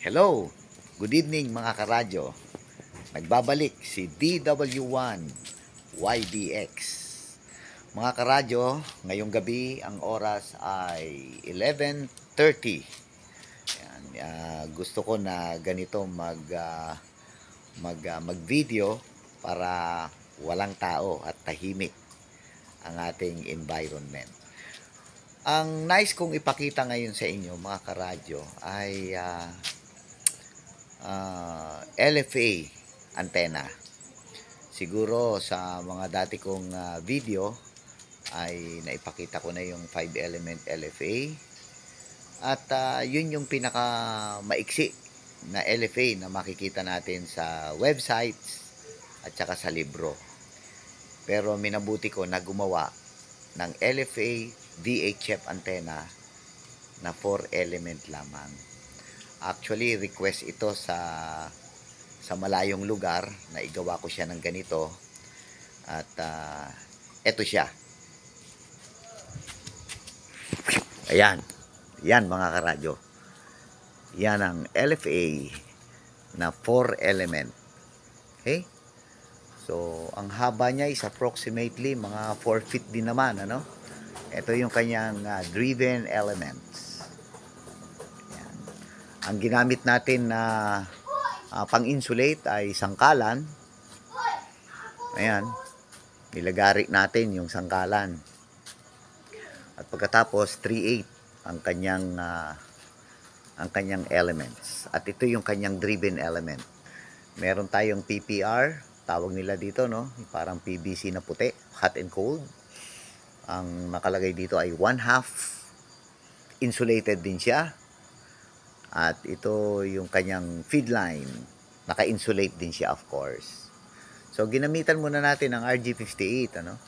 Hello, good evening mga karadyo. Nagbabalik si DW1 YDX. Mga karadyo, ngayong gabi ang oras ay 11:30. Gusto ko na ganito mag-video para walang tao at tahimik ang ating environment. Ang nice kong ipakita ngayon sa inyo mga karadyo ay LFA antenna. Siguro sa mga dati kong video ay naipakita ko na yung 5 element LFA at yun yung pinaka maiksi na LFA na makikita natin sa websites at saka sa libro. Pero minabuti ko na gumawa ng LFA VHF antenna na 4 element lamang. Actually, request ito sa malayong lugar na igawa ko siya ng ganito. At eto siya. Ayan. Yan mga karadyo. Yan ang LFA na 4 element. Okay? So, ang haba niya is approximately mga 4 feet din naman. Ano? Ito yung kanyang driven elements. Ang ginamit natin na pang-insulate ay sangkalan. Ayan. Nilagari natin yung sangkalan. At pagkatapos 3/8 ang kanyang elements. At ito yung kanyang driven element. Meron tayong PPR, tawag nila dito, no? Parang PVC na puti, hot and cold. Ang nakalagay dito ay 1/2 insulated din siya. At ito yung kanyang feed line. Naka-insulate din siya, of course. So, ginamitan muna natin ang RG58, ano?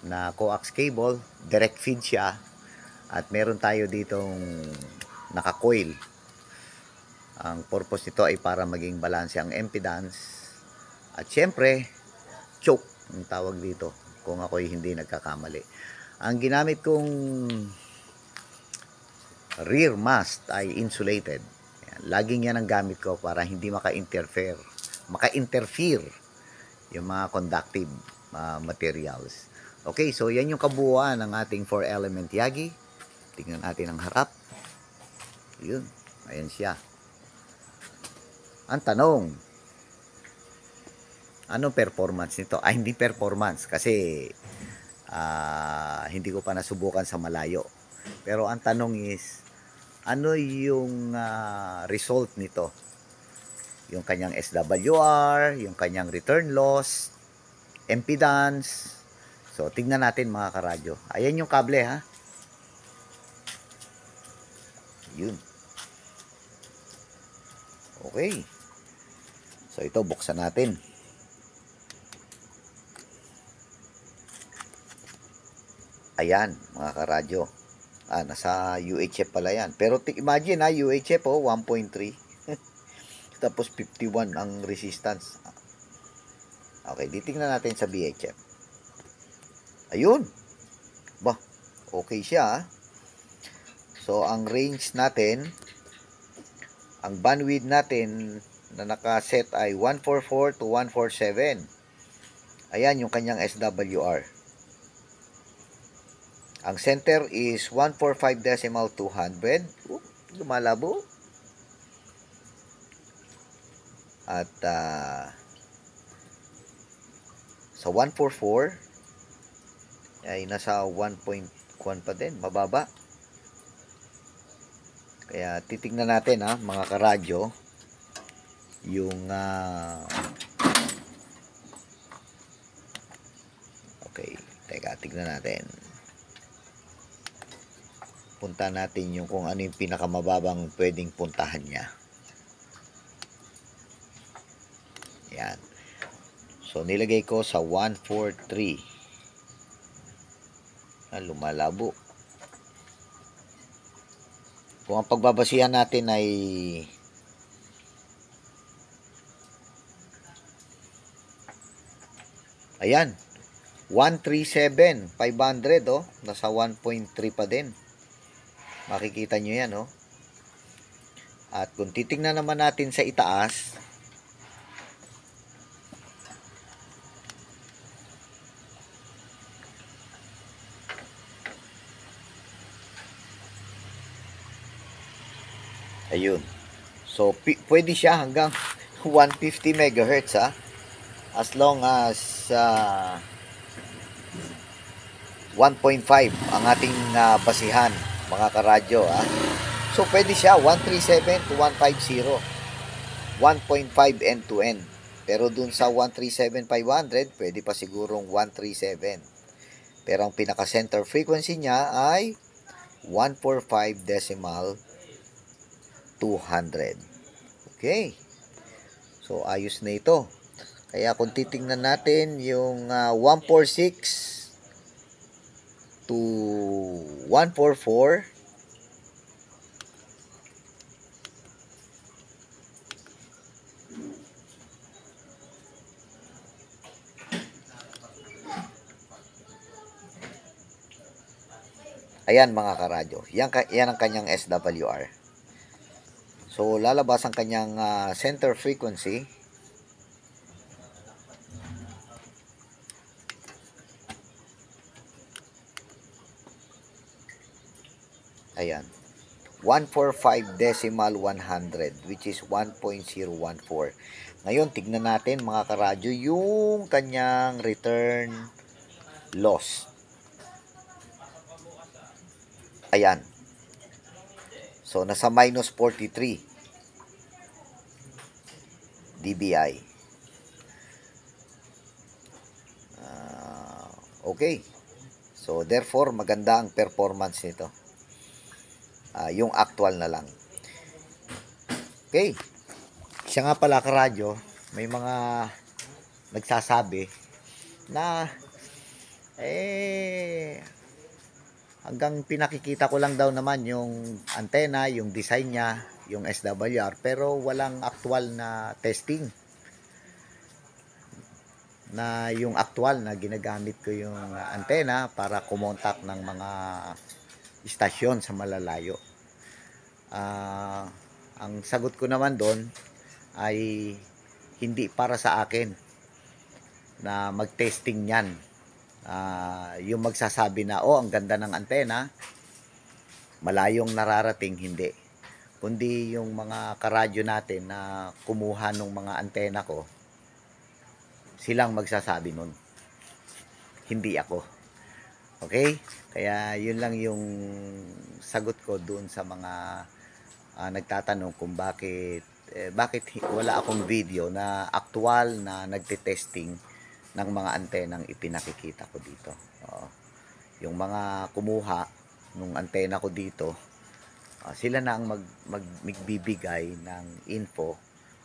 Na coax cable. Direct feed siya. At meron tayo ditong naka-coil. Ang purpose nito ay para maging balanse ang impedance. At syempre, choke ang tawag dito. Kung ako'y hindi nagkakamali. Ang ginamit kong rear mast ay insulated. Laging yan ang gamit ko para hindi maka-interfere yung mga conductive materials. Okay, so yan yung kabuuan ng ating 4 element Yagi. Tingnan natin ang harap. Yun, ayan siya. Ang tanong, anong performance nito? Hindi performance kasi hindi ko pa nasubukan sa malayo. Pero ang tanong is, ano yung result nito? Yung kanyang SWR, yung kanyang return loss, impedance. So, tingnan natin mga karadyo. Ayan yung kable, ha? Yun. Okay. So, ito, buksan natin. Ayan, mga karadyo. Nasa UHF pala yan. Pero imagine UHF 1.3. Tapos 51 ang resistance. Okay, titingnan natin sa VHF. Ayun. Bah, okay siya. So, ang range natin, ang bandwidth natin na nakaset ay 144 to 147. Ayan yung kanyang SWR. Ang center is 145.200. Lumalabo. At sa 144 ay nasa 1.1 pa din. Mababa. Kaya titignan natin mga karadyo yung okay. Teka, tignan natin. Punta natin yung kung ano yung pinakamababang pwedeng puntahan niya. Yan. So, nilagay ko sa 143. Lumalabo. Kung ang pagbabasihan natin ay ayan. 137,500 nasa 1.3 pa din. Makikita nyo yan At kung titingnan naman natin sa itaas, ayun. So, pwede siya hanggang 150 megahertz ha. As long as 1.5 ang ating basihan, mga karadyo ha. So, pwede siya 137 to 150. 1.5 end-to-end. Pero dun sa 137,500, pwede pa sigurong 137. Pero ang pinaka-center frequency niya ay 145 decimal 200. Okay. So, ayos na ito. Kaya kung titingnan natin yung 146 to 144, ayan mga karadyo. Yan ang kanyang SWR. So, lalabas ang kanyang center frequency. Ayan. 145 decimal 100, which is 1.014. Ngayon, tignan natin mga karadyo yung kanyang return loss. Ayan. So, nasa minus 43 dBi. Okay. So, therefore, maganda ang performance nito. Yung actual na lang. Okay. Siya nga pala karadyo, may mga nagsasabi na hanggang pinakikita ko lang daw naman yung antena, yung design niya, yung SWR, pero walang actual na testing. Na yung actual na ginagamit ko yung antena para kumontak ng mga istasyon sa malalayo. Ang sagot ko naman doon ay hindi para sa akin na mag-testing yan. Yung magsasabi na, oh, ang ganda ng antena, malayong nararating, hindi. Kundi yung mga karadyo natin na kumuha ng mga antena ko, silang magsasabi nun. Hindi ako. Okay? Kaya yun lang yung sagot ko doon sa mga nagtatanong kung bakit wala akong video na actual na nagte-testing ng mga antenang ipinakikita ko dito. Yung mga kumuha ng antena ko dito, sila na ang magbibigay ng info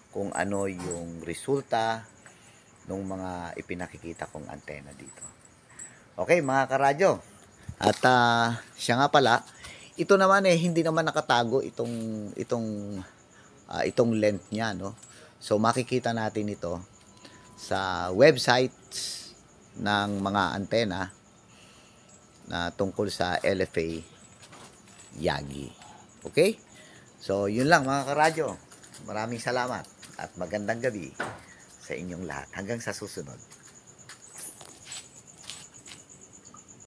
kung ano yung resulta ng mga ipinakikita kong antena dito. Okay mga karadyo. At siya nga pala, ito naman hindi naman nakatago itong length niya, no. So makikita natin ito sa websites ng mga antena na tungkol sa LFA Yagi. Okay? So yun lang mga karadyo. Maraming salamat at magandang gabi sa inyong lahat. Hanggang sa susunod.